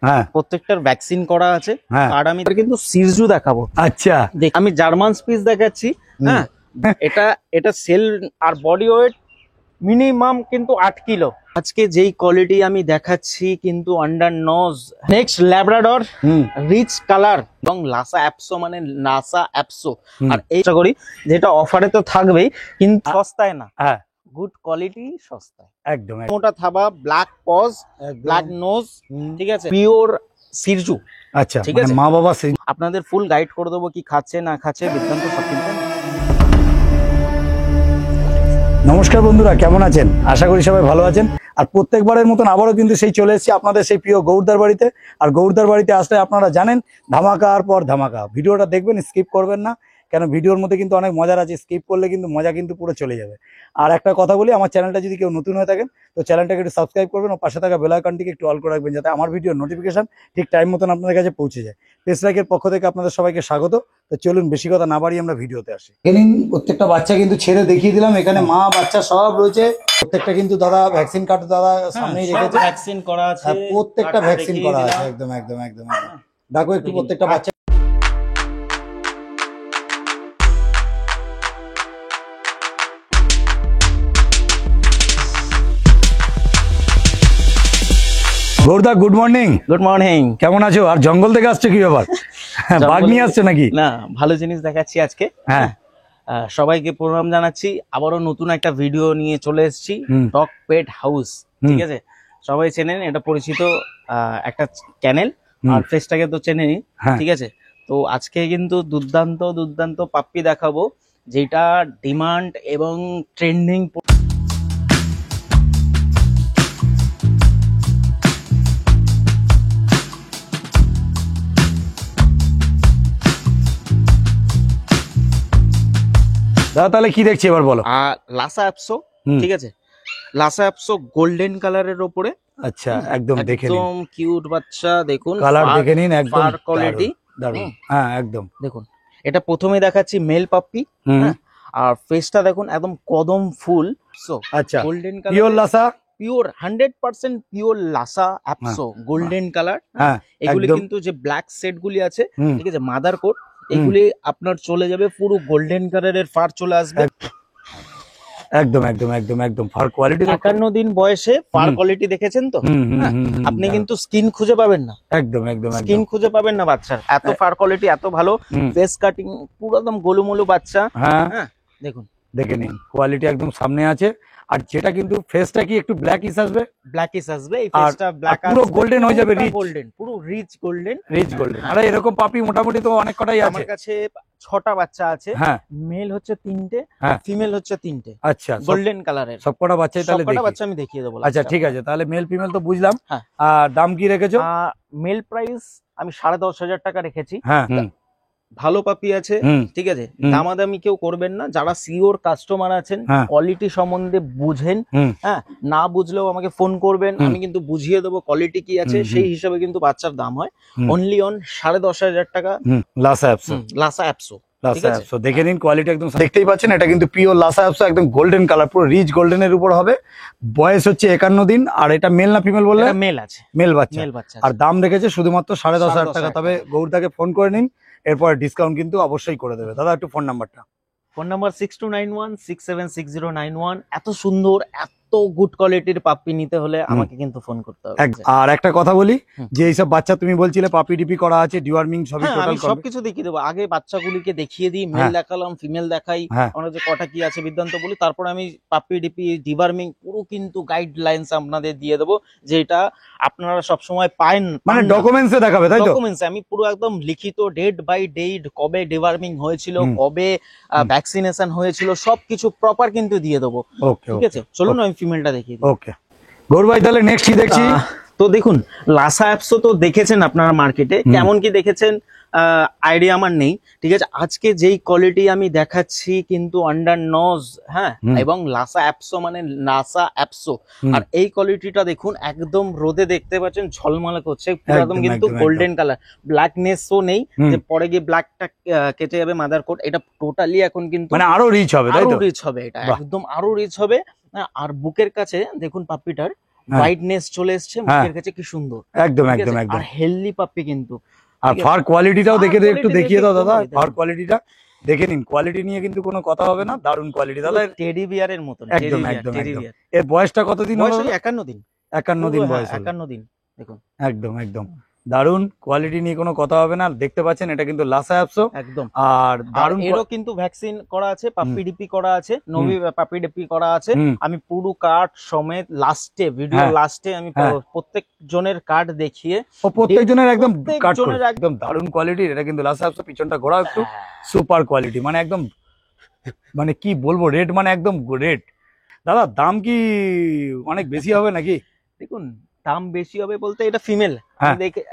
হ্যাঁ, প্রত্যেকটার ভ্যাকসিন করা আছে। হ্যাঁ। আর আমি কিন্তু সিরজু দেখাবো। আচ্ছা, দেখ, আমি জার্মান স্পিচ দেখাচ্ছি। হ্যাঁ, এটা এটা সেল আর বডি ওয়েট মিনিমাম কিন্তু 8 কিলো। আজকে যেই কোয়ালিটি আমি দেখাচ্ছি কিন্তু under নজ, next Labrador, rich colour এবং লাসা অ্যাপসো, মানে লাসা অ্যাপসো। আর এই করি যেটা অফারে তো থাকবেই, কিন্তু সস্তায় না। হ্যাঁ, গুড কোয়ালিটি, সস্তায় একদম। মোটা থাবা, ব্ল্যাক পজ, ব্ল্যাক নোজ, ঠিক আছে, পিওর সিরজু। আচ্ছা, ঠিক মানে আছে, মা বাবা আপনাদের ফুল গাইড করে দেবো কি খাচ্ছে না খাচ্ছে, বিদ্যান্ত সব কিন্তু। নমস্কার বন্ধুরা, কেমন আছেন? আশা করি সবাই ভালো আছেন। আর প্রত্যেকবারের মতন আবারও কিন্তু সেই চলে এসেছি আপনাদের সেই প্রিয় গৌরদার বাড়িতে। আর গৌরদার বাড়িতে আসলে আপনারা জানেন ধামাকা আর পর ধামাকা। ভিডিওটা দেখবেন, স্কিপ করবেন না, কেন ভিডিওর মধ্যে কিন্তু অনেক মজার আছে। স্কিপ করলে কিন্তু মজা কিন্তু পুরো চলে যাবে। আর একটা কথা বলি, আমার চ্যানেলটা যদি কেউ নতুন হয়ে থাকেন তো চ্যানেলটাকে একটু সাবস্ক্রাইব করবেন ও পাশে থাকা বেল আইকনটিকে একটু অল করে রাখবেন, যাতে আমার ভিডিওর নোটিফিকেশন ঠিক টাইম মতন আপনাদের কাছে পৌঁছে যায়। পেসরাকের পক্ষ থেকে আপনাদের সবাইকে স্বাগত। তো চলুন বেশি কথা না বাড়িয়ে আমরা ভিডিওতে আসি। প্রত্যেকটা বাচ্চা কিন্তু ছেড়ে দেখিয়ে দিলাম, এখানে মা বাচ্চা সব রয়েছে। প্রত্যেকটা কিন্তু দাদা ভ্যাকসিন কার্ড দাদা সামনেই রেখেছে, ভ্যাকসিন করা আছে, প্রত্যেকটা ভ্যাকসিন করা আছে। একদম একদম একদম একদম। দেখো একটু প্রত্যেকটা বাচ্চা। গৌরদা, গুড মর্নিং। Good morning. কেমন আছো? আর জঙ্গল থেকে আসছো কি ব্যাপার? বাঘ নিয়ে আসছো নাকি? না, ভালো জিনিস দেখাচ্ছি আজকে। হ্যাঁ, সবাইকে প্রণাম জানাচ্ছি। আবারও নতুন একটা ভিডিও নিয়ে চলে এসেছি, ডগ পেট হাউস। ঠিক আছে, সবাই চেনেন, এটা পরিচিত একটা চ্যানেল, আর ফেসটাকে তো চেনেনি। ঠিক আছে, তো আজকে কিন্তু দুর্দান্ত দুর্দান্ত পাপ্পি দেখাবো, যেটা ডিমান্ড এবং ট্রেন্ডিং। দাদা তাহলে কি দেখছি এবার বলো। লাসা অ্যাপসো, ঠিক আছে, লাসা অ্যাপসো গোল্ডেন কালারের উপরে। আচ্ছা, একদম দেখে নিন, একদম কিউট বাচ্চা, দেখুন কালার দেখে নিন, একদম ফার কোয়ালিটি দারুণ। হ্যাঁ, একদম দেখুন। এটা প্রথমে দেখাচ্ছি মেল পাপ্পি, আর ফেসটা দেখুন একদম কদম ফুল। সো আচ্ছা, golden colour, pure Lhasa, pure 100% pure Lhasa অ্যাপসো golden colour. এগুলি কিন্তু যে ব্ল্যাক সেট গুলি আছে, ঠিক আছে, মাদার কোট, এগুলি আপনার চলে যাবে পুরো গোল্ডেন কালারের, ফার চলে আসবে। একদম একদম একদম একদম ফার কোয়ালিটি। 51 দিন বয়সে ফার কোয়ালিটি দেখেছেন তো? আপনি কিন্তু স্কিন খুঁজে পাবেন না, একদম একদম স্কিন খুঁজে পাবেন না বাচ্চার, এত ফার কোয়ালিটি এত ভালো। ফেস কাটিং পুরো একদম গোলুমোলু বাচ্চা। হ্যাঁ, দেখুন, দেখে নিন, কোয়ালিটি একদম সামনে আছে। আর যেটা কিন্তু ফেসটা কি একটু ব্ল্যাকিশ আসবে, ব্ল্যাকিশ আসবে, এই ফেসটা ব্ল্যাক পুরো গোল্ডেন হয়ে যাবে, রিচ গোল্ডেন, পুরো রিচ গোল্ডেন, রিচ গোল্ডেন। আরে এরকম পাপি মোটামুটি তো অনেক কটাই আছে আমার কাছে। 6টা বাচ্চা আছে। হ্যাঁ, মেল হচ্ছে 3টে, ফিমেল হচ্ছে 3টে। আচ্ছা, গোল্ডেন কালারের সবকটা বাচ্চাই তাহলে সবকটা বাচ্চা আমি দেখিয়ে দেবো। আচ্ছা, ঠিক আছে, তাহলে মেল ফিমেল তো বুঝলাম। হ্যাঁ, আর দাম কি রেখেছো? মেল প্রাইস আমি 10,500 টাকা রেখেছি। হ্যাঁ, ভালো পাপি আছে, ঠিক আছে, দামাদামি কেউ করবেন না। যারা সিওর কাস্টমার আছেন, কোয়ালিটি সম্বন্ধে বুঝেন, হ্যাঁ, না বুঝলেও আমাকে ফোন করবেন, আমি কিন্তু বুঝিয়ে দেবো কোয়ালিটি কি আছে। সেই হিসাবে কিন্তু বাচ্চার দাম হয় অনলি অন 10,500 টাকা। লাসা অ্যাপসো, লাসা অ্যাপসো, দেখে নিন, কোয়ালিটি একদম দেখতেই পাচ্ছেন। এটা কিন্তু পিওর লাসা অ্যাপসো, একদম গোল্ডেন কালার, পুরো রিচ গোল্ডেনের উপর হবে। বয়স হচ্ছে 51 দিন। আর এটা মেল না ফিমেল বললে? মেল আছে, মেল বাচ্চা। আর দাম রেখেছে শুধুমাত্র 10,500 টাকা। তবে গৌরদাকে ফোন করে নিন, এরপর ডিসকাউন্ট কিন্তু অবশ্যই করে দেবে। দাদা একটু ফোন নাম্বারটা। Phone number 6291676091। এত সুন্দর, এত গুড কোয়ালিটির পাপ্পি নিতে হলে আমাকে কিন্তু ফোন করতে হবে। আর একটা কথা বলি, যে এইসব বাচ্চা তুমি বলছিলে পাপি ডিপি করা আছে, ডিওয়ার্মিং সবই টোটাল সবকিছু দেখিয়ে দেবো। আগে বাচ্চাগুলিকে দেখিয়ে দিই, মেল দেখালাম, ফিমেল দেখাই, আমরা যে কটা কি আছে বিদ্যান্ত বলি, তারপর আমি পাপি ডিপি ডিওয়ার্মিং পুরো কিন্তু গাইডলাইন্স আপনাদের দিয়ে দেবো, যেটা আপনারা সব সময় পান, মানে ডকুমেন্টসে দেখাবে, তাই তো? ডকুমেন্টস আমি পুরো একদম লিখিত, ডেট বাই ডেট, কবে ডিওয়ার্মিং হয়েছিল, কবে ভ্যাকসিনেশন হয়েছিল, সবকিছু প্রপার কিন্তু দিয়ে দেবো। ঠিক আছে, চলুন আমি ফিমেলটা দেখিয়ে দিই। ওকে গৌর ভাই, তাহলে নেক্সট কি দেখছি? তো দেখুন, লাসা অ্যাপসো তো দেখেছেন আপনারা মার্কেটে, কেমন কি দেখেছেন আইডিয়া আমার নেই। ঠিক আছে, আজকে যেই কোয়ালিটি আমি দেখাচ্ছি কিন্তু আন্ডার নজ, হ্যাঁ, এবং লাসা অ্যাপসো মানে লাসা অ্যাপসো। আর এই কোয়ালিটিটা দেখুন, একদম রোদে দেখতে পাচ্ছেন ঝলমলে করছে, পুরো একদম কিন্তু গোল্ডেন কালার, ব্ল্যাকনেসও নেই যে পরে গিয়ে ব্ল্যাকটা কেটে যাবে মাদার কোট। এটা টোটালি এখন কিন্তু মানে আরো রিচ হবে, তাই তো? রিচ হবে, এটা একদম আরো রিচ হবে। আর বুকের কাছে দেখুন পাপ্পিটার ব্রাইটনেস চলে এসছে মুখের কাছে, কি সুন্দর, একদম ঠিক একদম আছে? একদম। আর হেলদি পাপ্পি কিন্তু। আর ঠিক আছে? ফার কোয়ালিটিটাও ফার দেখে একটু quality দেখিয়ে দেখে দাও একটু দাদা, বলে ফার দাও। কোয়ালিটিটা দেখে নিন, কোয়ালিটি নিয়ে কিন্তু কোনো কথা হবে না, দারুণ কোয়ালিটি দাদা। টেডি বিয়ারের মতন, একদম টেডি একদম বিয়ার। একদম। এর বয়সটা কতদিন হলো? বয়স ওই 51 দিন। 51 দিন বয়স হলো। 51 দিন, দেখুন। একদম একদম দারুণ কোয়ালিটি নিয়ে কোনো কথা হবে না। দেখতে পাচ্ছেন এটা কিন্তু লাসা অ্যাপসো, একদম। আর আর দারুণ এরও কিন্তু ভ্যাকসিন করা আছে, পাপ্পি ডিপি করা আছে, নবী পাপ্পি ডিপি করা আছে। আমি পুরো কার্ড সমেত লাস্টে, ভিডিও লাস্টে আমি প্রত্যেক জনের কার্ড দেখিয়ে, ও প্রত্যেকজনের একদম কাট করে প্রত্যেকজনের একদম দারুণ কোয়ালিটির। এটা কিন্তু লাসা অ্যাপসো, পিছনটা ঘোরা একটু, সুপার কোয়ালিটি, মানে একদম, মানে কি বলবো, রেট মানে একদম রেট। দাদা দাম কি অনেক বেশি হবে নাকি? দেখুন, দাম বেশি হবে বলতে, এটা ফিমেল,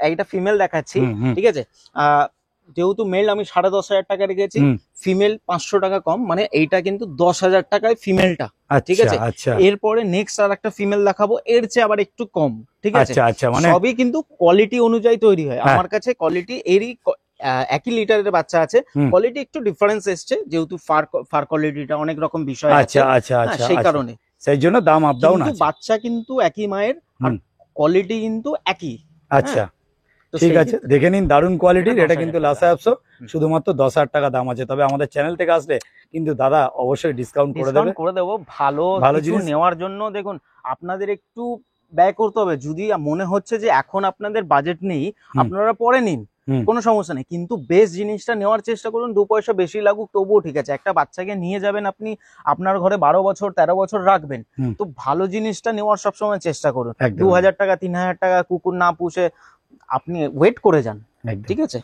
এইটা ফিমেল দেখাচ্ছি, ঠিক আছে? যেহেতু মেল আমি 10,500 টাকা রেখেছি, ফিমেল 500 টাকা কম, মানে এইটা কিন্তু 10,000 টাকায় ফিমেলটা, ঠিক আছে? আচ্ছা এরপরে নেক্সট আর একটা ফিমেল দেখাবো, এর চেয়ে আবার একটু কম, ঠিক আছে? আচ্ছা আচ্ছা, মানে সবই কিন্তু কোয়ালিটি অনুযায়ী তৈরি হয়। আমার কাছে কোয়ালিটি এরই একই লিটারের বাচ্চা আছে, কোয়ালিটি একটু ডিফারেন্স এসছে, যেহেতু ফার কোয়ালিটিটা অনেক রকম বিষয় আছে, আচ্ছা আচ্ছা আচ্ছা, সেই কারণে, সেই জন্য দাম আপ ডাউন আছে। বাচ্চা কিন্তু একই মায়ের, আর কোয়ালিটি কিন্তু একই। আচ্ছা ঠিক আছে, দেখে নিন, দারুণ কোয়ালিটির। এটা কিন্তু লাসা অ্যাপসো, শুধুমাত্র 10,000 টাকা দাম আছে। তবে আমাদের চ্যানেল থেকে আসলে কিন্তু দাদা অবশ্যই ডিসকাউন্ট করে দেবো। ভালো জিনিস নেওয়ার জন্য দেখুন, আপনাদের একটু ব্যয় করতে হবে। যদি মনে হচ্ছে যে এখন আপনাদের বাজেট নেই, আপনারা পরে নিন, কোনো সমস্যা নেই, কিন্তু বেস্ট জিনিসটা নেওয়ার চেষ্টা করুন। 2 পয়সা বেশি লাগুক তবুও ঠিক আছে। একটা বাচ্চাকে নিয়ে যাবেন আপনি, আপনার ঘরে 12 বছর 13 বছর রাখবেন, তো ভালো জিনিসটা নেওয়ার সবসময় চেষ্টা করুন। 2,000 টাকা 3,000 টাকা কুকুর না পুষে আপনি ওয়েট করে যান, ঠিক আছে?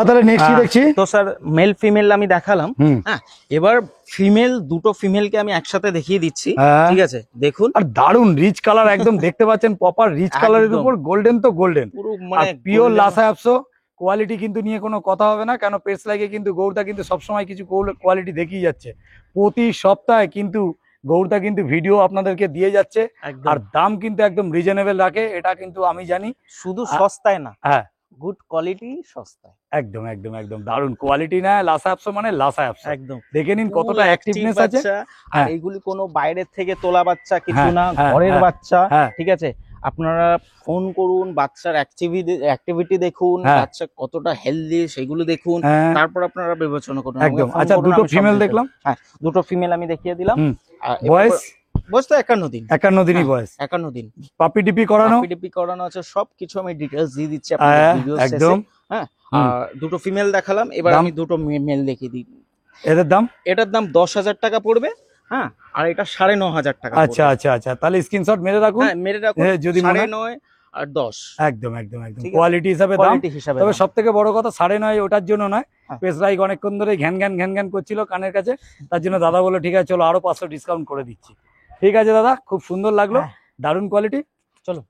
তাহলে নেক্সট কি দেখছি? তো স্যার, মেল ফিমেল আমি দেখালাম, হ্যাঁ, এবার ফিমেল, দুটো ফিমেলকে আমি একসাথে দেখিয়ে দিচ্ছি, ঠিক আছে? দেখুন, আর দারুণ রিচ কালার, একদম দেখতে পাচ্ছেন প্রপার রিচ কালারের উপর গোল্ডেন, তো গোল্ডেন, পুরো মানে পিওর লাসা অ্যাপসো কোয়ালিটি কিন্তু নিয়ে কোনো কথা হবে না। কেন পেটস লাইকে কিন্তু গৌরদা কিন্তু সবসময় কিছু কোয়ালিটি দেখিয়ে যাচ্ছে, প্রতি সপ্তাহে কিন্তু গৌরদা কিন্তু ভিডিও আপনাদেরকে দিয়ে যাচ্ছে, আর দাম কিন্তু একদম রিজনেবল রাখে, এটা কিন্তু আমি জানি। শুধু সস্তায় না, হ্যাঁ, গুড কোয়ালিটি সস্তায়। একদম একদম একদম দারুণ কোয়ালিটি না লাসা অ্যাপসো, মানে লাসা অ্যাপসো একদম দেখে নিন কতটা অ্যাক্টিভনেস আছে। আর এইগুলি কোনো বাইরের থেকে তোলা বাচ্চা কিছু না, ঘরের বাচ্চা, ঠিক আছে? আপনারা ফোন করুন, বাচ্চার অ্যাক্টিভিটি দেখুন, বাচ্চা কতটা হেলদি সেগুলো দেখুন, তারপর আপনারা বিবেচনা করুন। একদম। আচ্ছা, দুটো ফিমেল দেখলাম, হ্যাঁ, দুটো ফিমেল আমি দেখিয়ে দিলাম। বয়স তো 51 দিন, 51 দিনই বয়স, 51 দিন। পাপি ডিপি করানো, আছে, সবকিছু আমি ডিটেইলস দিয়ে দিচ্ছি আপনাদের ভিডিও শেষে। হ্যাঁ, আর দুটো ফিমেল দেখালাম, এবার আমি দুটো মেল দেখিয়ে দিই। এটার দাম 10,000 টাকা পড়বে, হ্যাঁ, আর এটা 9,500 টাকা। আচ্ছা আচ্ছা আচ্ছা, তাহলে স্ক্রিনশট মেরে রাখুন, মেরে রাখুন, যদি 9.5 আর 10, একদম একদম একদম কোয়ালিটি হিসাবে দাম। তবে সবথেকে বড় কথা 9.5 ওটার জন্য নয়, পেসরাইক অনেকক্ষণ ধরে ঘ্যান ঘ্যান করছিল কানের কাছে, তার জন্য দাদা বললো ঠিক আছে চলো আরো 500 ডিসকাউন্ট করে দিচ্ছি। ঠিক আছে দাদা, খুব সুন্দর লাগলো, দারুণ কোয়ালিটি। চলো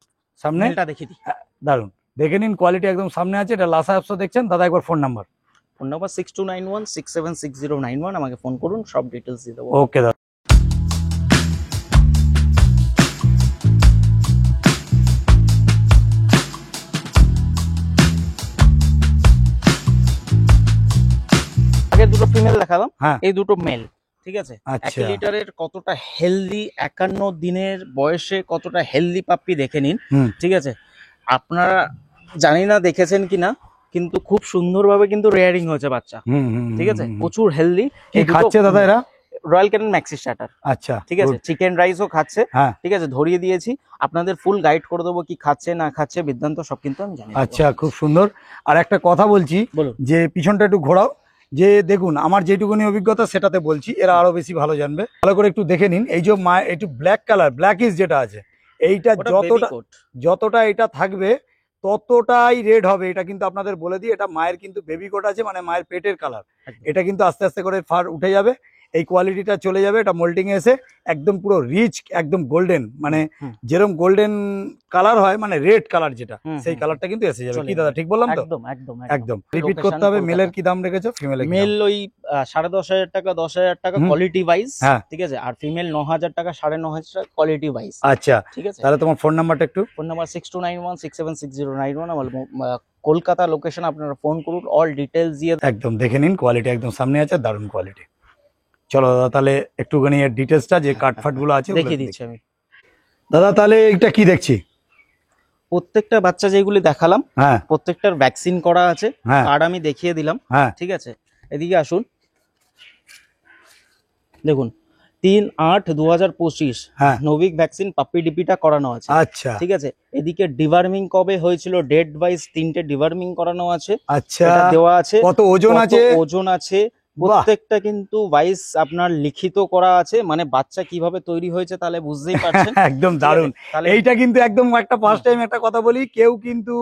সামনে দেখিয়ে দিই, দারুণ দেখে নিন, কোয়ালিটি একদম সামনে আছে। এটা লাসা অ্যাপসো দেখছেন দাদা, একবার ফোন নাম্বার 6291676091, আমাকে ফোন করুন, সব ডিটেইলস দিয়ে দেবো। ওকে দাদা। আগে দুটো ফিমেল দেখালাম, এই দুটো মেল, ঠিক আছে? 1 লিটারের কতটা হেলদি, 51 দিনের বয়সে কতটা হেলদি পাপ্পি দেখে নিন, ঠিক আছে? আপনারা জানি না দেখেছেন কিনা, কিন্তু খুব সুন্দরভাবে কিন্তু রেয়ারিং হয়েছে বাচ্চা, ঠিক আছে? প্রচুর হেলদি। কি খাচ্ছে দাদা এরা? রয়্যাল ক্যানিন ম্যাক্সি স্টার্টার, আচ্ছা, ঠিক আছে? চিকেন রাইসও খাচ্ছে, ঠিক আছে? ধরিয়ে দিয়েছি, আপনাদের ফুল গাইড করে দেবো কি খাচ্ছে না খাচ্ছে, বিদ্যান্ত সব কিন্তু আমি জানি। আচ্ছা, খুব সুন্দর। আর একটা কথা বলছি, যে পিছনটা একটু ঘোরাও, যে দেখুন আমার যেটুকুনি অভিজ্ঞতা সেটাতে বলছি, এরা আরো বেশি ভালো জানবে। ভালো করে একটু দেখে নিন, এই যে একটু ব্ল্যাক কালার, ব্ল্যাকিশ যেটা আছে, এইটা যতটা এটা থাকবে ততটাই রেড হবে। এটা কিন্তু আপনাদের বলে দিই, এটা মায়ের কিন্তু বেবি কোট আছে, মানে মায়ের পেটের কালার। এটা কিন্তু আস্তে আস্তে করে ফার উঠে যাবে, এই কোয়ালিটিটা চলে যাবে, এটা মোল্টিং এসে একদম পুরো রিচ, একদম গোল্ডেন, মানে যেরকম গোল্ডেন কালার হয়, মানে রেড কালার যেটা, সেই কালারটা কিন্তু এসে যাবে। কি দাদা ঠিক বললাম তো? একদম একদম একদম। রিপিট করতে হবে, মেলের কি দাম রেখেছো? ফিমেলের মেল ওই 10,500 টাকা 10,000 টাকা কোয়ালিটি ওয়াইজ, ঠিক আছে? আর ফিমেল 9,000 টাকা 9,500 টাকা কোয়ালিটি ওয়াইজ। আচ্ছা, ঠিক আছে। তাহলে তোমার ফোন নাম্বারটা একটু। ফোন নাম্বার 6291676091, আমার কলকাতা লোকেশন, আপনারা ফোন করুন, অল ডিটেলস দিয়ে একদম দেখে নিন, কোয়ালিটি একদম সামনে আছে, দারুণ কোয়ালিটি। চলো দাদা তাহলে একটুখানি এর ডিটেলসটা যে কাটফাট গুলো আছে ওগুলো দেখিয়ে দেখি। দিচ্ছি আমি। দাদা তাহলে এটা কি দেখছি? প্রত্যেকটা বাচ্চা যেগুলি দেখালাম হ্যাঁ প্রত্যেকটার ভ্যাকসিন করা আছে, হ্যাঁ কার্ড আমি দেখিয়ে দিলাম। হ্যাঁ ঠিক আছে, এদিকে আসুন, দেখুন 3/8/2025 হ্যাঁ নোভিক ভ্যাকসিন পাপ্পি ডিপিটা করানো আছে। আচ্ছা ঠিক আছে, এদিকে ডিভার্মিং কবে হয়েছিল, ডেট ওয়াইজ 3টে ডিভার্মিং করানো আছে, আচ্ছা। এটা দেওয়া আছে। কত ওজন কত আছে? ওজন আছে প্রত্যেকটা কিন্তু ওয়াইজ আপনার লিখিত করা আছে, মানে বাচ্চা কিভাবে তৈরি হয়েছে তাহলে বুঝতেই পারছেন। একদম ঠিক আছে? দারুণ। তাহলে এইটা কিন্তু একদম একটা ফার্স্ট টাইম একটা কথা বলি, কেউ কিন্তু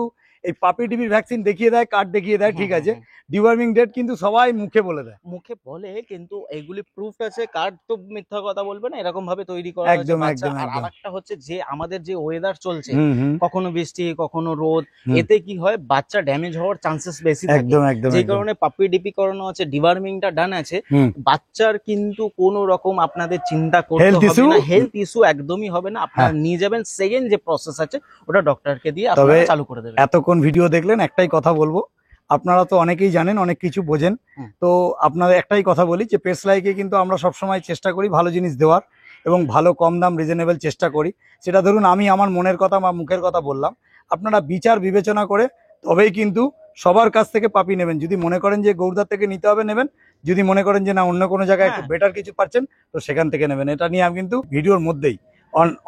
এই পাপি টিভির ভ্যাকসিন দেখিয়ে দেয়, কার্ড দেখিয়ে দেয়, ঠিক আছে, ডিওয়ার্মিং ডেট কিন্তু সবাই মুখে বলে দেয়। মুখে বলে কিন্তু এগুলি প্রুফ আছে, কার্ড তো মিথ্যা কথা বলবে না, এরকম ভাবে তৈরি করা একদম, হয়েছে বাচ্চা। একদম, আর একদম। আরেকটা হচ্ছে যে আমাদের যে ওয়েদার চলছে, হুম হুম কখনো বৃষ্টি কখনো রোদ, হুম। এতে কি হয় বাচ্চা ড্যামেজ হওয়ার চান্সেস বেশি থাকে। একদম একদম যে একদম। কারণে পাপ্পি ডিপি করানো আছে, ডিভার্মিংটা ডান আছে। হুম। বাচ্চার কিন্তু কোনো রকম আপনাদের চিন্তা করতে Health হবে issue? না, হেলথ ইস্যু একদমই হবে না। আপনারা হ্যাঁ। নিয়ে যাবেন, সেকেন্ড যে প্রসেস আছে ওটা ডক্টরকে দিয়ে তবে আপনারা চালু করে দেবেন। এতক্ষণ ভিডিও দেখলেন, একটাই কথা বলবো, আপনারা তো অনেকেই জানেন, অনেক কিছু বোঝেন, হুম। তো আপনাদের একটাই কথা বলি যে পেস লাইকে কিন্তু আমরা সবসময় চেষ্টা করি ভালো জিনিস দেওয়ার এবং ভালো কম দাম রিজনেবল চেষ্টা করি। সেটা ধরুন আমি আমার মনের কথা বা মুখের কথা বললাম, আপনারা বিচার বিবেচনা করে তবেই কিন্তু সবার কাছ থেকে পাপি নেবেন। যদি মনে করেন যে গৌরদার থেকে নিতে হবে নেবেন, যদি মনে করেন যে না অন্য কোনো জায়গায় একটু হ্যাঁ। বেটার কিছু পাচ্ছেন তো সেখান থেকে নেবেন। এটা নিয়ে আমি কিন্তু ভিডিওর মধ্যেই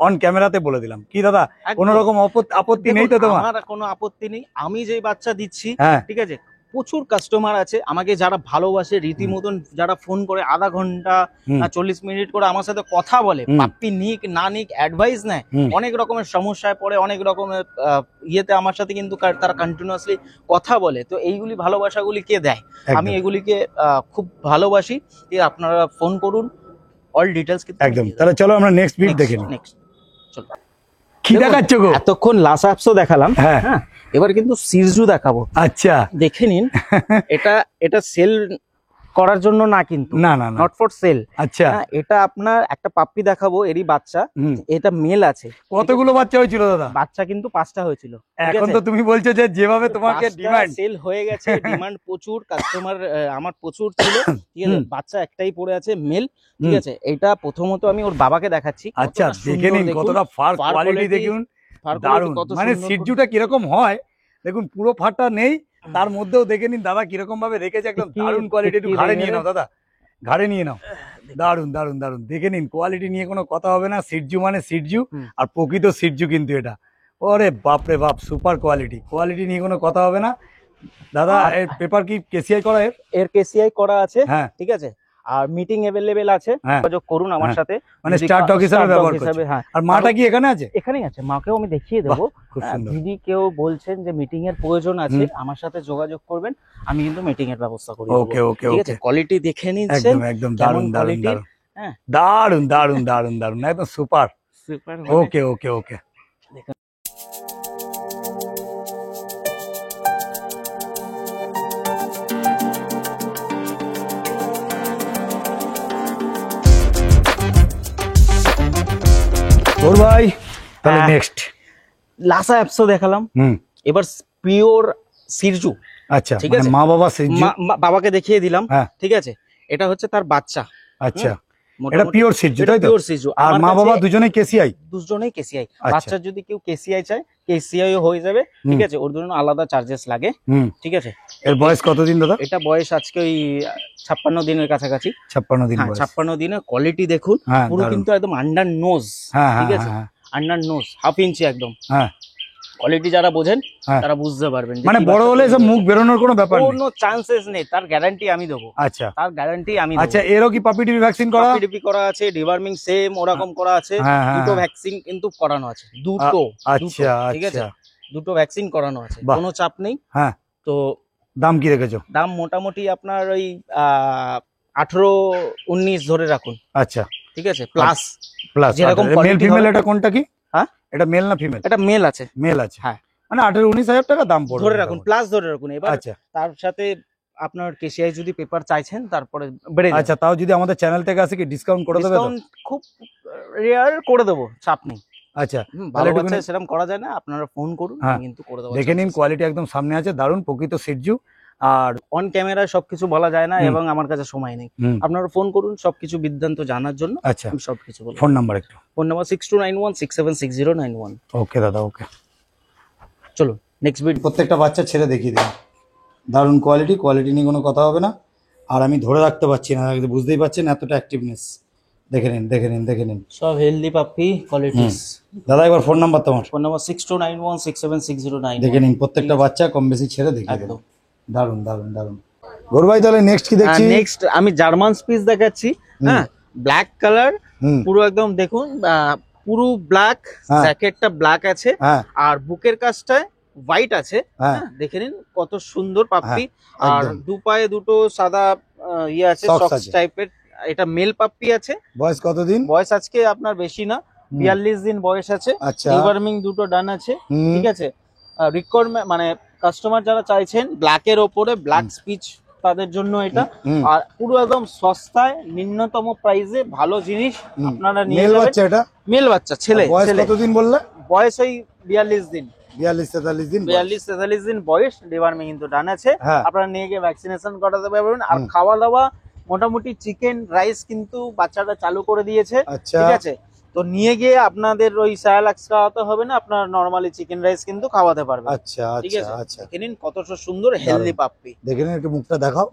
অন ক্যামেরাতে বলে দিলাম। কি দাদা কোনো রকম আপত্তি নেই তো দেখুন, তোমার? আমার কোনো আপত্তি নেই, আমি যে বাচ্চা দিচ্ছি, হ্যাঁ ঠিক আছে, প্রচুর কাস্টমার আছে আমাকে যারা ভালোবাসে রীতিমতন, যারা ফোন করে আধা ঘন্টা হুম 40 মিনিট করে আমার সাথে কথা বলে, হুম। পাপ্পি নিক না নিক অ্যাডভাইস নেয়, হুম। অনেক রকমের সমস্যায় পড়ে, অনেক রকমের ইয়েতে আমার সাথে কিন্তু তারা কন্টিনিউয়াসলি কথা বলে। তো এইগুলি ভালোবাসাগুলি কে দেয়? আমি একদম এগুলিকে খুব ভালোবাসি। আপনারা ফোন করুন, অল ডিটেলস কিন্তু একদম। তাহলে চলো আমরা নেক্সট ভিড দেখে নিই। নেক্সট চলো। কি দেখুন, দেখাচ্ছ গো? এতক্ষণ লাসা অ্যাপসও দেখালাম, হ্যাঁ। হ্যাঁ, এবার কিন্তু সিরজু দেখাবো। আচ্ছা দেখে নিন, এটা সেল করার জন্য না, কিন্তু না না না নট ফর সেল। আচ্ছা এটা আপনার একটা পাপ্পি দেখাবো, এরই বাচ্চা, হুম। এটা মেল আছে। কতগুলো বাচ্চা হয়েছিল দাদা? বাচ্চা কিন্তু 5টা হয়েছিল। এখন তো তুমি বলছো যে যেভাবে তোমাকে ডিমান্ড। সেল হয়ে গেছে, ডিমান্ড প্রচুর, কাস্টমার আমার প্রচুর ছিল। ঠিক আছে, হুম। বাচ্চা একটাই পড়ে আছে মেল। ঠিক হুম। আছে, এটা প্রথমত আমি ওর বাবাকে দেখাচ্ছি। আচ্ছা কতটা দেখে সুন্দর নিন দেখুন, কতটা ফার fur কোয়ালিটি quality, দেখুন, fur quality দারুণ। কত মানে সুন্দর সিরজুটা কিরকম হয় দেখুন, পুরো ফাটা নেই, তার মধ্যেও দেখে নিন দাদা কিরকম ভাবে রেখেছে, একদম কি- দারুণ কোয়ালিটি। একটু কি ঘাড়ে রেখেছে? নিয়ে নাও দাদা, ঘাড়ে নিয়ে নাও, দারুণ দারুণ দারুণ। দেখে নিন কোয়ালিটি নিয়ে কোনো কথা হবে না। সিরজু মানে সিরজু, হুম। আর প্রকৃত সিরজু কিন্তু এটা। ওরে বাপরে বাপ, সুপার কোয়ালিটি, কোয়ালিটি নিয়ে কোনো কথা হবে না দাদা। এর পেপার কি কেসিআই করা? এর কেসিআই করা আছে, হ্যাঁ ঠিক আছে, আর মিটিং অ্যাভেলেবেল আছে, হ্যাঁ। যোগাযোগ করুন আমার হ্যাঁ। সাথে। মানে যদি স্টার ডগ হিসাবে star dog ব্যবহার হিসাবে, করছে। হ্যাঁ। আর মাটা কি এখানে আছে? এখানেই আছে, মাকেও আমি দেখিয়ে দেবো। খুব সুন্দর। যদি কেউ বলছেন যে মিটিং এর প্রয়োজন আছে, আমার সাথে যোগাযোগ করবেন, আমি কিন্তু মিটিং এর ব্যবস্থা করে দেবো। ওকে ওকে ঠিক ওকে, আছে, কোয়ালিটি দেখে নিচ্ছেন, একদম একদম দারুণ কেমন দারুণ quality? দারুণ হ্যাঁ। দারুণ দারুণ দারুণ দারুণ, একদম সুপার। Super, ওকে ওকে ওকে। দেখুন। ওর ভাই তাহলে হ্যাঁ। নেক্সট। লাসা অ্যাপসও দেখালাম, হুম এবার পিওর সিরজু। আচ্ছা, ঠিক মানে আছে। মা বাবা সিরজু। বাবাকে দেখিয়ে দিলাম, হ্যাঁ। ঠিক আছে, এটা হচ্ছে তার বাচ্চা। আচ্ছা, এটা পিওর সিরজু তাই তো? পিওর সিরজু। আর মা বাবা দুজনেই কেসিআই? দুজনেই কেসিআই। আচ্ছা। বাচ্চার যদি কেউ কেসিআই চায়, কেসিআই হয়ে যাবে, ঠিক আছে, ওর জন্য আলাদা চার্জেস লাগে। হুম। ঠিক আছে, এর বয়স কতদিন দাদা? এটা বয়স আজকে ওই 56 দিনের কাছাকাছি। 56 দিন হ্যাঁ, বয়স। 56 দিনের। কোয়ালিটি দেখুন, হ্যাঁ, পুরো দারুণ। কিন্তু একদম আন্ডার নোজ। হ্যাঁ ঠিক হ্যাঁ আছে, হ্যাঁ আন্ডার নোজ, হাফ ইঞ্চি একদম। হ্যাঁ, কোয়ালিটি যারা বোঝেন হ্যাঁ। তারা বুঝতে পারবেন যে মানে কি বড় বাচ্চা হলে তৈরি সব হয়েছে। মুখ বেরোনোর কোনো ব্যাপার নেই? কোনো চান্সেস নেই, তার গ্যারান্টি আমি দেবো। আচ্ছা তার গ্যারান্টি আমি আচ্ছা, এরও কি পাপি টিভি ভ্যাকসিন করা? পিডিপি করা আছে, ডিভার্মিং সেম ওরকম করা আছে, হ্যাঁ, হ্যাঁ, দুটো হ্যাঁ। ভ্যাকসিন কিন্তু করানো আছে, দুটো। আচ্ছা ঠিক আছে, আচ্ছা, দুটো ভ্যাকসিন করানো আছে, বাহ। কোনো চাপ নেই। হ্যাঁ। তো দাম কি রেখেছো? দাম মোটামুটি আপনার ওই 18-19 ধরে রাখুন। আচ্ছা, ঠিক আছে, প্লাস প্লাস যেরকম মেল quality ফিমেল, হবে। এটা কোনটা কি? হ্যাঁ? এটা মেল না ফিমেল? এটা মেল আছে, মেল আছে, হ্যাঁ। মানে 18-19 হাজার টাকা দাম পড়বে ধরে রাখুন, প্লাস ধরে রাখুন। এবার আচ্ছা তার সাথে আপনার কেসিআই যদি পেপার চাইছেন তারপরে বেড়ে যাবে। আচ্ছা, তাও যদি আমাদের চ্যানেল থেকে আসে কি ডিসকাউন্ট করে দেবে তো? ডিসকাউন্ট খুব রেয়ার করে দেবো, চাপ নেই। আচ্ছা ভালো তাহলে বাচ্চা সেরকম করা যায় না, আপনারা ফোন করুন, হ্যাঁ, আমি কিন্তু করে দেবো। দেখে নিন কোয়ালিটি একদম সামনে আছে, দারুণ প্রকৃত সিটজু। আর অন ক্যামেরায় সবকিছু বলা যায় না এবং আমার কাছে সময় নেই। আপনারা ফোন করুন সবকিছু বিদ্যান্ত জানার জন্য। আচ্ছা আমি সবকিছু বলবো। ফোন নাম্বার একটু। Phone number 6291676091। ওকে দাদা, ওকে। চলো নেক্সট ভিডিও। প্রত্যেকটা বাচ্চা ছেড়ে দেখিয়ে দিন, দারুণ কোয়ালিটি নিয়ে কোনো কথা হবে না। আর আমি ধরে রাখতে পারছি না, বুঝতেই পারছেন এতটা অ্যাক্টিভনেস। দেখে নিন সব হেলদি পাপ্পি কোয়ালিটিস। দাদা একবার ফোন নাম্বার তোমার। Phone number 6291676091। দেখে নিন প্রত্যেকটা বাচ্চা কম বেশি ছেড়ে দেখিয়ে দেবো। দারুণ। গৌর ভাই তাহলে নেক্সট কি দেখছি? নেক্সট আমি জার্মান স্পিচ দেখাচ্ছি। হ্যাঁ, ব্ল্যাক কালার, পুরো একদম দেখুন পুরো ব্ল্যাক, জ্যাকেটটা ব্ল্যাক আছে আর বুকের কাজটায় হোয়াইট আছে। দেখে নিন কত সুন্দর পাপ্পি। আর দু পায়ে দুটো সাদা ইয়ে আছে, সক্স টাইপের। এটা মেল পাপ্পি আছে। বয়স কতদিন? বয়স আজকে আপনার বেশি না, 42 দিন বয়স আছে। ডিওয়ার্মিং দুটো ডান আছে, ঠিক আছে। রিকোয়ারমেন্ট মানে কাস্টমার যারা চাইছেন ব্ল্যাকের ওপরে ব্ল্যাক স্পিচ, তাদের জন্য এটা। আর পুরো একদম সস্তায় নিম্নতম প্রাইসে ভালো জিনিস আপনারা নিয়ে যাবেন। বাচ্চা এটা মেল বাচ্চা, ছেলে। বয়স কতদিন বললে? বয়স ওই 42 দিন। 42-43 দিন বয়স। ডিওয়ার্মিং কিন্তু ডান আছে। আপনারা নিয়ে গিয়ে ভ্যাকসিনেশন করাতে পারবেন। আর খাওয়া দাওয়া মোটামুটি চিকেন রাইস কিন্তু বাচ্চাটা চালু করে দিয়েছে, ঠিক আছে। তো নিয়ে গিয়ে আপনাদের ওই সায়ালাক্স খাওয়াতে হবে না, আপনার নরমালি চিকেন রাইস কিন্তু খাওয়াতে পারবেন। ঠিক আছে। দেখে নিন কত সুন্দর হেলদি পাপ্পি। দেখে নিন, একটু মুখটা দেখাও।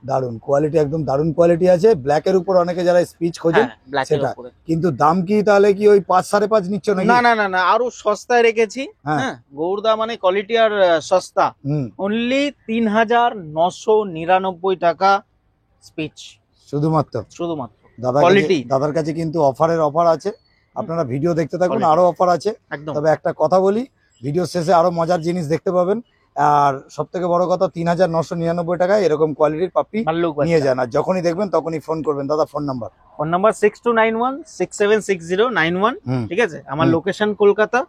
দারুন কোয়ালিটি, একদম দারুন কোয়ালিটি আছে। ব্ল্যাক এর উপর অনেকে যারা স্পিচ খোঁজেন সেটা, কিন্তু দাম কি তাহলে কি ওই 5-5.5 নিচ্ছ নাকি? না, আরো সস্তায় রেখেছি। হ্যাঁ, গৌরদা মানে কোয়ালিটি আর সস্তা। অনলি 3999 টাকা স্পিচ, শুধুমাত্র। দাদার কাছে কিন্তু অফার আছে, আপনারা ভিডিও দেখতে থাকুন, আরো অফার আছে। তবে একটা কথা বলি, ভিডিও শেষে আরো মজার জিনিস দেখতে পাবেন। আর সব থেকে বড় কথা, 3999 টাকায় এরকম কোয়ালিটির পাপ্পি নিয়ে যান। আর যখনই দেখবেন তখনই ফোন করবেন। দাদা ফোন নাম্বার? Phone number 6291676091। ঠিক আছে। আমার লোকেশন কলকাতা।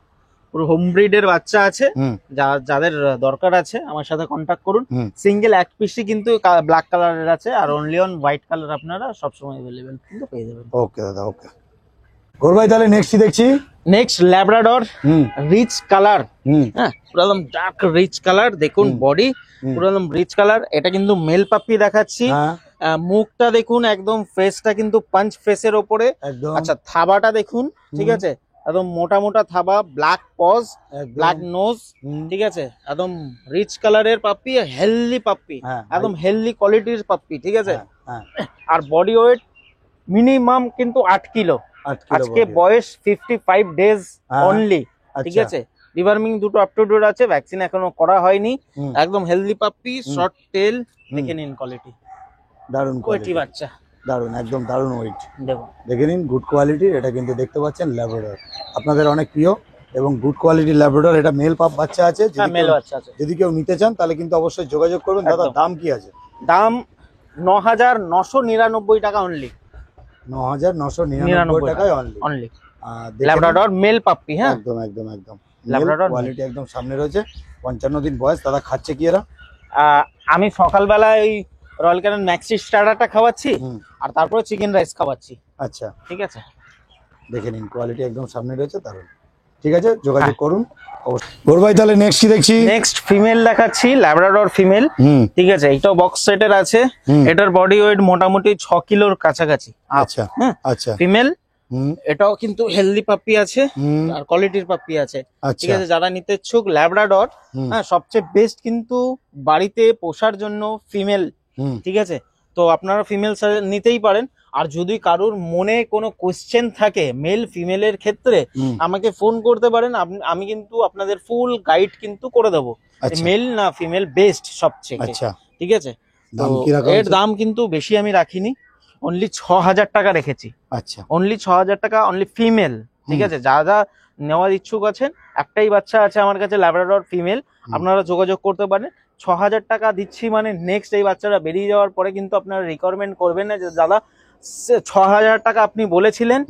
পুরো হোম ব্রিডের বাচ্চা আছে, যাদের দরকার আছে আমার সাথে কন্ট্যাক্ট করুন। সিঙ্গেল এক পিসই কিন্তু ব্ল্যাক কালারের আছে, আর অনলি অন হোয়াইট কালার আপনারা সবসময় অ্যাভেলেবেল কিন্তু পেয়ে যাবেন। ওকে দাদা, ওকে। গৌর ভাই তাহলে নেক্সট দেখছি। Next Labrador rich colour. হ্যাঁ, পুরো একদম ডার্ক রিচ কালার। দেখুন বডি পুরো একদম রিচ কালার। এটা কিন্তু মেল পাপ্পি দেখাচ্ছি। মুখটা দেখুন, একদম ফেসটা কিন্তু পাঞ্চ ফেসের ওপরে। আচ্ছা, থাবাটা দেখুন, ঠিক আছে। একদম মোটা থাবা, ব্ল্যাক পজ, ব্ল্যাক নোজ, ঠিক আছে। একদম রিচ কালারের পাপ্পি, হেলদি পাপ্পি, একদম হেলদি কোয়ালিটির পাপ্পি, ঠিক আছে। আর বডি ওয়েট মিনিমাম কিন্তু 8 কিলো। আজকে বয়স 55 ডেজ অনলি, ঠিক আছে। ডিওয়ার্মিং দুটো আপ টু ডেট আছে, ভ্যাকসিন এখনো করা হয়নি। একদম হেলদি পাপ্পি, শর্ট টেল। দেখে নিন কোয়ালিটি, দারুন কোয়ালিটি বাচ্চা, দারুন, একদম দারুন ওয়েট। দেখে নিন, গুড কোয়ালিটি। এটা কিন্তু দেখতে পাচ্ছেন ল্যাব্রাডর, আপনাদের অনেক প্রিয় এবং গুড কোয়ালিটির ল্যাব্রাডর। এটা মেল পাপ বাচ্চা আছে। যদি কেউ নিতে চান তাহলে কিন্তু অবশ্যই যোগাযোগ করবেন। দাদা দাম কি আছে? দাম 9999 টাকা অনলি। 9999 টাকায় অনলি ল্যাব্রাডর মেল পাপ্পি। হ্যাঁ, একদম ল্যাব্রাডর কোয়ালিটি একদম সামনে রয়েছে। 55 দিন বয়স। দাদা খাচ্ছে কি এরা? আমি সকালবেলায় ওই রয়্যাল ক্যানিন ম্যাক্সি স্টার্টারটা খাওয়াচ্ছি, আর তারপরে চিকেন রাইস খাওয়াচ্ছি। আচ্ছা, ঠিক আছে। দেখে নিন কোয়ালিটি একদম সামনে রয়েছে, দারুন। ঠিক আছে, যোগাযোগ করুন। গৌর ভাই তাহলে নেক্সট কি দেখছি? নেক্সট ফিমেল দেখাচ্ছি, ল্যাব্রাডর ফিমেল। ঠিক আছে, এটাও বক্স সেটের আছে। এটার বডি ওয়েট মোটামুটি 6 কিলোর কাছাকাছি। আচ্ছা আচ্ছা, ফিমেল। এটাও কিন্তু হেলদি পাপ্পি আছে আর কোয়ালিটির পাপ্পি আছে, ঠিক আছে। যারা নিতে ইচ্ছুক ল্যাব্রাডর, হ্যাঁ, সবচেয়ে বেস্ট কিন্তু বাড়িতে পোষার জন্য ফিমেল, ঠিক আছে। তো আপনারা ফিমেল নিতেই পারেন। আর যদি কারোর মনে কোনো কোশ্চেন থাকে মেল ফিমেলের ক্ষেত্রে, আমাকে ফোন করতে পারেন। আমি কিন্তু আপনাদের ফুল গাইড কিন্তু করে দেবো, মেল না ফিমেল বেস্ট সবচেয়ে, ঠিক আছে। তো এর দাম কিন্তু বেশি আমি রাখিনি, অনলি 6000 টাকা রেখেছি। আচ্ছা, অনলি 6000 টাকা, অনলি ফিমেল, ঠিক আছে। যা নেওয়ার ইচ্ছুক আছেন, একটাই বাচ্চা আছে আমার কাছে ল্যাব্রাডর ফিমেল, আপনারা যোগাযোগ করতে পারেন। 6000 টাকা দিচ্ছি মানে নেক্সট এই বাচ্চারা বেরিয়ে যাওয়ার পরে কিন্তু আপনারা রিকোয়ারমেন্ট করবেন না যে দাদা 6000 টাকা আপনি বলেছিলেন,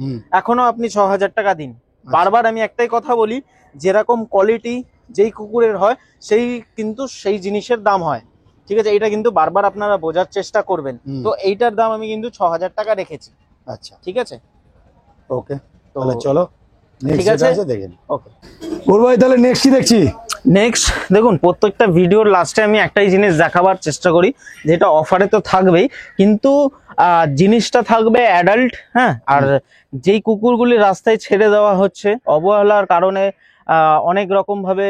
এখনো আপনি 6000 টাকা দিন। বারবার আমি একটাই কথা বলি, যেরকম কোয়ালিটি যেই কুকুরের হয় সেই কিন্তু সেই জিনিসের দাম হয়, ঠিক আছে। এটা কিন্তু বারবার আপনারা বোঝার চেষ্টা করবেন। তো এইটার দাম আমি কিন্তু 6000 টাকা রেখেছি। আচ্ছা, ঠিক আছে। ওকে, তাহলে চলো ঠিক আছে দেখে ওকে। গৌর ভাই তাহলে নেক্সট কি দেখছি? নেক্সট দেখুন, প্রত্যেকটা ভিডিওর লাস্টে আমি একটাই জিনিস দেখাবার চেষ্টা করি, যেটা অফারে তো থাকবেই, কিন্তু জিনিসটা থাকবে অ্যাডাল্ট। হ্যাঁ, আর যেই কুকুরগুলি রাস্তায় ছেড়ে দেওয়া হচ্ছে অবহেলার কারণে, অনেক রকম ভাবে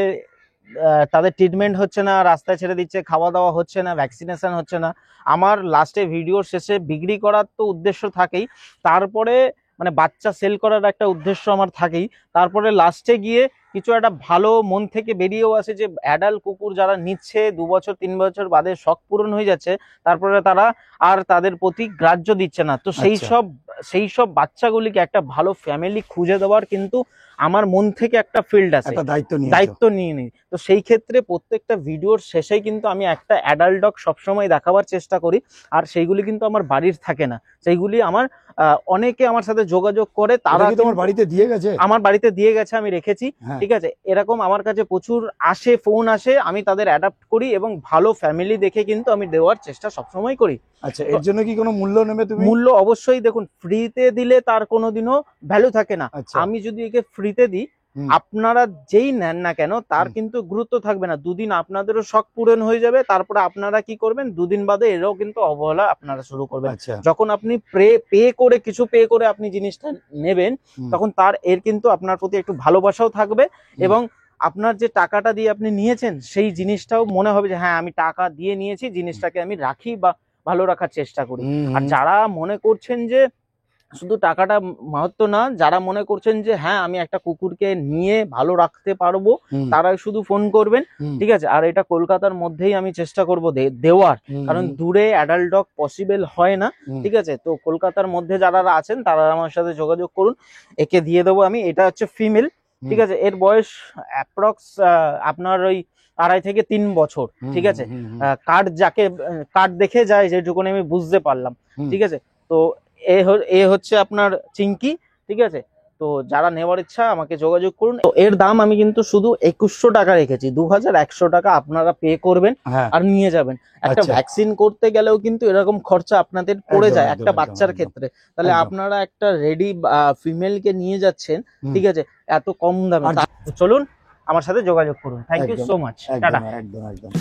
তাদের ট্রিটমেন্ট হচ্ছে না, রাস্তায় ছেড়ে দিচ্ছে, খাওয়া দাওয়া হচ্ছে না, ভ্যাকসিনেশন হচ্ছে না। আমার লাস্টে ভিডিওর শেষে বিক্রি করার তো উদ্দেশ্য থাকেই, তারপরে মানে বাচ্চা সেল করার একটা উদ্দেশ্য আমার থাকেই, তারপরে লাস্টে গিয়ে কিছু একটা ভালো মন থেকে বেরিয়েও আসে যে অ্যাডাল্ট কুকুর যারা নিচ্ছে 2 বছর 3 বছর বাদে শখ পূরণ হয়ে যাচ্ছে, তারপরে তারা আর তাদের প্রতি গ্রাহ্য দিচ্ছে না। তো সেই সব বাচ্চাগুলিকে একটা ভালো ফ্যামিলি খুঁজে দেওয়ার কিন্তু আমার মন থেকে একটা ফিল্ড আছে, দায়িত্ব নিয়ে নিই। তো সেই ক্ষেত্রে প্রত্যেকটা ভিডিওর শেষেই কিন্তু আমি একটা অ্যাডাল্ট ডগ সবসময় দেখাবার চেষ্টা করি, আর সেইগুলি কিন্তু আমার বাড়ির থাকে না, সেইগুলি আমার অনেকে আমার সাথে যোগাযোগ করে, তারা তোমার বাড়িতে দিয়ে গেছে, আমার বাড়িতে দিয়ে গেছে, আমি রেখেছি। ঠিক আছে, এরকম আমার কাছে প্রচুর আসে, ফোন আসে, আমি তাদের অ্যাডাপ্ট করি এবং ভালো ফ্যামিলি দেখে কিন্তু আমি দেওয়ার চেষ্টা সবসময় করি। আচ্ছা, এর জন্য কি কোনো মূল্য নেবে তুমি? মূল্য অবশ্যই, দেখুন ফ্রিতে দিলে তার কোনোদিনও ভ্যালু থাকে না। আমি যদি একে ফ্রিতে দিই, আপনারা যেই নেন না কেন তার কিন্তু গুরুত্ব থাকবে না। দুদিন আপনাদেরও শখ পূরণ হয়ে যাবে, তারপরে আপনারা কি করবেন, দুদিন বাদে এরাও কিন্তু অবহেলা আপনারা শুরু করবেন। যখন আপনি কিছু পে করে আপনি জিনিসটা নেবেন, তখন এর কিন্তু আপনার প্রতি একটু ভালোবাসাও থাকবে, এবং আপনার যে টাকাটা দিয়ে আপনি নিয়েছেন সেই জিনিসটাও মনে হবে যে হ্যাঁ, আমি টাকা দিয়ে নিয়েছি, জিনিসটাকে আমি রাখি বা ভালো রাখার চেষ্টা করি। আর যারা মনে করছেন যে শুধু টাকাটা মাহাত্ম না, যারা মনে করছেন যে হ্যাঁ আমি একটা কুকুরকে নিয়ে ভালো রাখতে পারবো, তারাই শুধু ফোন করবেন। ঠিক আছে, আর এটা কলকাতার মধ্যেই আমি চেষ্টা করব দেওয়ার, কারণ দূরে অ্যাডাল্ট ডগ পসিবল হয় না। ঠিক আছে, তো কলকাতার মধ্যে যারা আছেন তারা আমার সাথে যোগাযোগ করুন, একে দিয়ে দেবো আমি। এটা হচ্ছে ফিমেল। ঠিক আছে, এর বয়স অ্যাপ্রক্স আপনার ওই 2.5 থেকে 3 বছর। ঠিক আছে, কার্ড দেখে যায় যেটুকুনি আমি বুঝতে পারলাম। ঠিক আছে, তো এ হচ্ছে আপনার চিঙ্কি। ঠিক আছে, তো যারা নেওয়ার ইচ্ছা আমাকে যোগাযোগ করুন। তো এর দাম আমি কিন্তু শুধু 2100 টাকা রেখেছি, 2100 টাকা আপনারা পে করবেন আর নিয়ে যাবেন। একটা ভ্যাকসিন করতে গেলেও কিন্তু এরকম খরচা আপনাদের পড়ে যায় একটা বাচ্চার ক্ষেত্রে, তাহলে আপনারা একটা রেডি ফিমেল কে নিয়ে যাচ্ছেন, ঠিক আছে, এত কম দামে। চলুন আমার সাথে যোগাযোগ করুন। Thank you so much, tata. একদম।